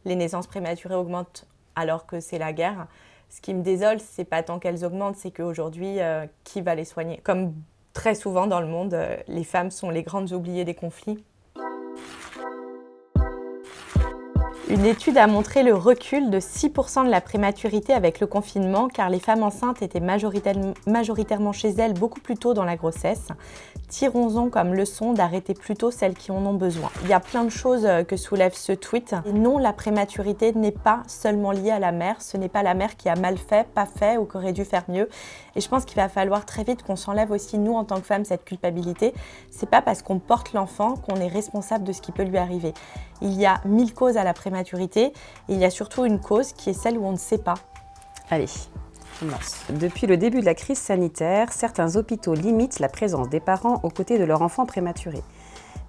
les naissances prématurées augmentent alors que c'est la guerre. Ce qui me désole, c'est pas tant qu'elles augmentent, c'est qu'aujourd'hui, qui va les soigner? Comme très souvent dans le monde, les femmes sont les grandes oubliées des conflits. Une étude a montré le recul de 6% de la prématurité avec le confinement, car les femmes enceintes étaient majoritairement chez elles beaucoup plus tôt dans la grossesse. Tirons-en comme leçon d'arrêter plus tôt celles qui en ont besoin. Il y a plein de choses que soulève ce tweet. Et non, la prématurité n'est pas seulement liée à la mère. Ce n'est pas la mère qui a mal fait, pas fait ou qui aurait dû faire mieux. Et je pense qu'il va falloir très vite qu'on s'enlève aussi, nous, en tant que femmes, cette culpabilité. C'est pas parce qu'on porte l'enfant qu'on est responsable de ce qui peut lui arriver. Il y a 1000 causes à la prématurité et il y a surtout une cause qui est celle où on ne sait pas. Allez, on lance. Depuis le début de la crise sanitaire, certains hôpitaux limitent la présence des parents aux côtés de leur enfant prématuré.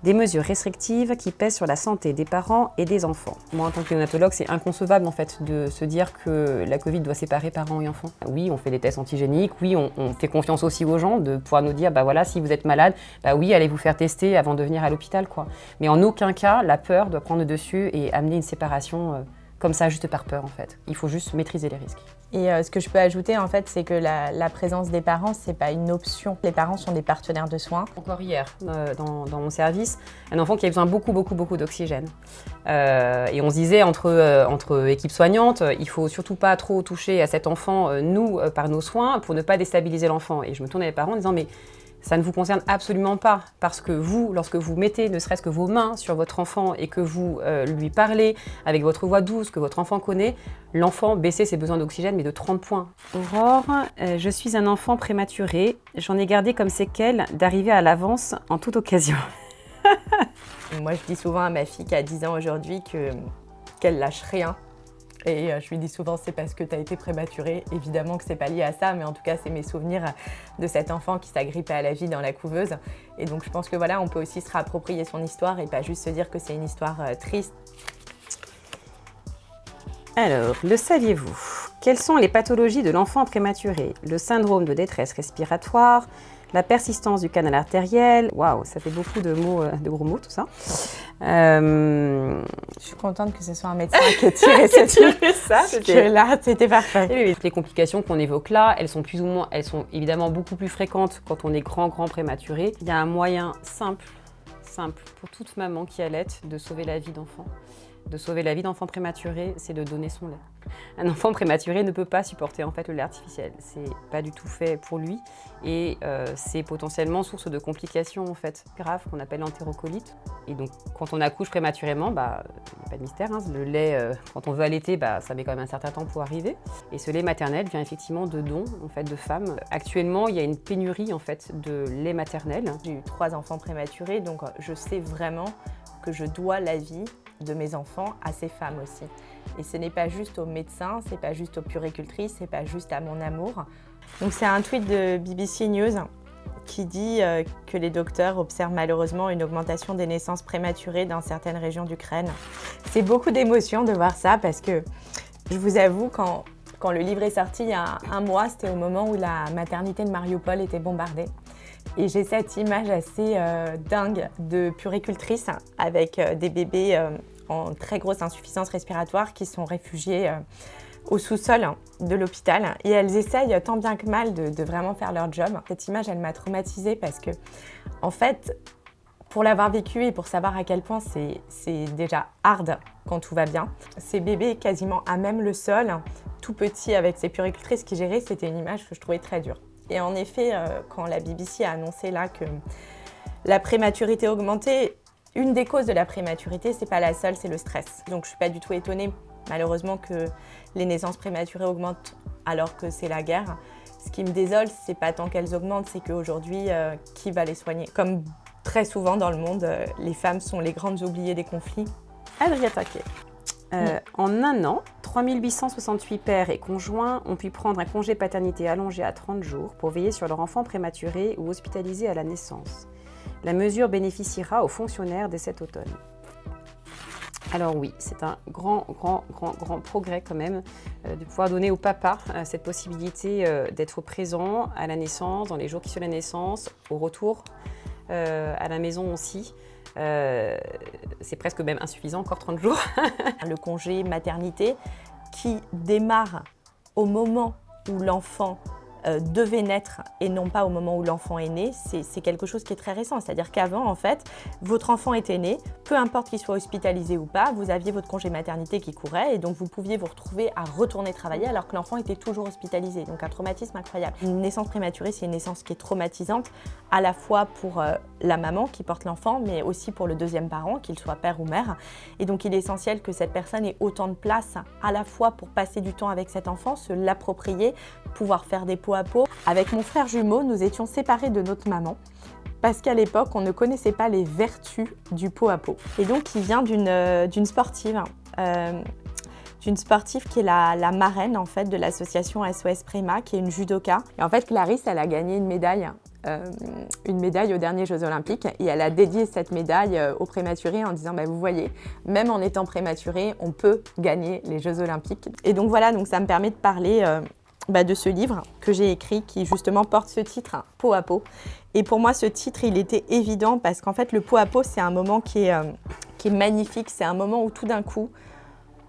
Des mesures restrictives qui pèsent sur la santé des parents et des enfants. Moi, en tant que néonatologue, c'est inconcevable en fait de se dire que la Covid doit séparer parents et enfants. Oui, on fait des tests antigéniques, oui, on fait confiance aussi aux gens de pouvoir nous dire, bah voilà, si vous êtes malade, bah oui, allez vous faire tester avant de venir à l'hôpital, quoi. Mais en aucun cas, la peur doit prendre le dessus et amener une séparation comme ça, juste par peur en fait. Il faut juste maîtriser les risques. Et ce que je peux ajouter en fait, c'est que la présence des parents, c'est pas une option. Les parents sont des partenaires de soins. Encore hier, dans mon service, un enfant qui avait besoin beaucoup d'oxygène. Et on se disait entre équipes soignantes, il faut surtout pas trop toucher à cet enfant, nous, par nos soins, pour ne pas déstabiliser l'enfant. Et je me tournais les parents en disant, mais ça ne vous concerne absolument pas, parce que vous, lorsque vous mettez ne serait-ce que vos mains sur votre enfant et que vous lui parlez avec votre voix douce, que votre enfant connaît, l'enfant baissait ses besoins d'oxygène, mais de 30 points. Aurore, je suis un enfant prématuré. J'en ai gardé comme séquelle d'arriver à l'avance en toute occasion. Moi, je dis souvent à ma fille qui a 10 ans aujourd'hui qu'elle lâche rien. Et je lui dis souvent, c'est parce que tu as été prématurée. Évidemment que c'est pas lié à ça, mais en tout cas, c'est mes souvenirs de cet enfant qui s'agrippait à la vie dans la couveuse. Et donc, je pense que voilà, on peut aussi se réapproprier son histoire et pas juste se dire que c'est une histoire triste. Alors, le saviez-vous? Quelles sont les pathologies de l'enfant prématuré? Le syndrome de détresse respiratoire, la persistance du canal artériel. Waouh, ça fait beaucoup de mots, de gros mots tout ça. Je suis contente que ce soit un médecin qui ait tiré ça. Parce que là, c'était parfait. Les complications qu'on évoque là, elles sont évidemment beaucoup plus fréquentes quand on est grand prématuré. Il y a un moyen simple pour toute maman qui allaite de sauver la vie d'enfant. De sauver la vie d'enfant prématuré, c'est de donner son lait. Un enfant prématuré ne peut pas supporter en fait le lait artificiel. C'est pas du tout fait pour lui et c'est potentiellement source de complications en fait graves qu'on appelle l'entérocolite. Et donc quand on accouche prématurément, bah il n'y a pas de mystère, hein, le lait quand on veut allaiter, bah ça met quand même un certain temps pour arriver. Et ce lait maternel vient effectivement de dons en fait de femmes. Actuellement, il y a une pénurie en fait de lait maternel. J'ai eu 3 enfants prématurés, donc je sais vraiment que je dois la vie de mes enfants à ces femmes aussi. Et ce n'est pas juste aux médecins, c'est pas juste aux puéricultrices, c'est pas juste à mon amour. Donc c'est un tweet de BBC News qui dit que les docteurs observent malheureusement une augmentation des naissances prématurées dans certaines régions d'Ukraine. C'est beaucoup d'émotions de voir ça parce que je vous avoue, quand le livre est sorti il y a un mois, c'était au moment où la maternité de Mariupol était bombardée. Et j'ai cette image assez dingue de puéricultrices avec des bébés en très grosse insuffisance respiratoire qui sont réfugiés au sous-sol de l'hôpital. Et elles essayent tant bien que mal de vraiment faire leur job. Cette image, elle m'a traumatisée parce que, en fait, pour l'avoir vécu et pour savoir à quel point c'est déjà hard quand tout va bien, ces bébés quasiment à même le sol, tout petits avec ces puéricultrices qui géraient, c'était une image que je trouvais très dure. Et en effet, quand la BBC a annoncé là que la prématurité augmentait, une des causes de la prématurité, c'est pas la seule, c'est le stress. Donc je suis pas du tout étonnée, malheureusement, que les naissances prématurées augmentent alors que c'est la guerre. Ce qui me désole, c'est pas tant qu'elles augmentent, c'est qu'aujourd'hui, qui va les soigner? Comme très souvent dans le monde, les femmes sont les grandes oubliées des conflits. Adria Taquet. En un an, 3868 pères et conjoints ont pu prendre un congé paternité allongé à 30 jours pour veiller sur leur enfant prématuré ou hospitalisé à la naissance. La mesure bénéficiera aux fonctionnaires dès cet automne. Alors oui, c'est un grand progrès quand même de pouvoir donner au papa cette possibilité d'être présent à la naissance, dans les jours qui suivent la naissance, au retour à la maison aussi. C'est presque même insuffisant, encore 30 jours. Le congé maternité qui démarre au moment où l'enfant devait naître et non pas au moment où l'enfant est né, c'est quelque chose qui est très récent. C'est-à-dire qu'avant, en fait, votre enfant était né, peu importe qu'il soit hospitalisé ou pas, vous aviez votre congé maternité qui courait et donc vous pouviez vous retrouver à retourner travailler alors que l'enfant était toujours hospitalisé. Donc un traumatisme incroyable. Une naissance prématurée, c'est une naissance qui est traumatisante à la fois pour la maman qui porte l'enfant, mais aussi pour le deuxième parent, qu'il soit père ou mère. Et donc il est essentiel que cette personne ait autant de place à la fois pour passer du temps avec cet enfant, se l'approprier, pouvoir faire des pot à pot. Avec mon frère jumeau, nous étions séparés de notre maman parce qu'à l'époque, on ne connaissait pas les vertus du pot à pot. Et donc, il vient d'une sportive qui est la marraine en fait, de l'association SOS Préma, qui est une judoka. Et en fait, Clarisse, elle a gagné une médaille aux derniers Jeux Olympiques et elle a dédié cette médaille aux prématurés en disant bah, vous voyez, même en étant prématuré, on peut gagner les Jeux Olympiques. Et donc voilà, donc ça me permet de parler de ce livre que j'ai écrit qui justement porte ce titre, Pot à pot. Et pour moi, ce titre, il était évident parce qu'en fait, le pot à pot, c'est un moment qui est magnifique. C'est un moment où tout d'un coup,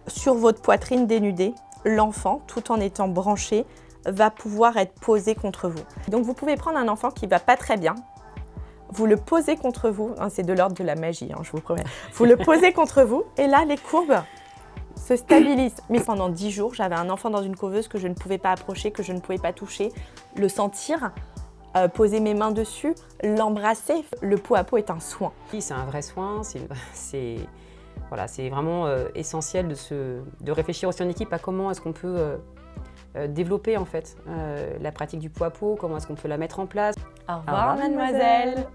sur votre poitrine dénudée, l'enfant, tout en étant branché, va pouvoir être posé contre vous. Donc vous pouvez prendre un enfant qui va pas très bien, vous le posez contre vous, hein, c'est de l'ordre de la magie, hein, je vous promets. Vous le posez contre vous et là, les courbes se stabilise. Mais pendant 10 jours, j'avais un enfant dans une couveuse que je ne pouvais pas approcher, que je ne pouvais pas toucher, le sentir, poser mes mains dessus, l'embrasser. Le pot à pot est un soin. Oui, c'est un vrai soin, c'est vraiment essentiel de réfléchir aussi en équipe à comment est-ce qu'on peut développer en fait la pratique du pot à pot, comment est-ce qu'on peut la mettre en place. Au revoir, mademoiselle.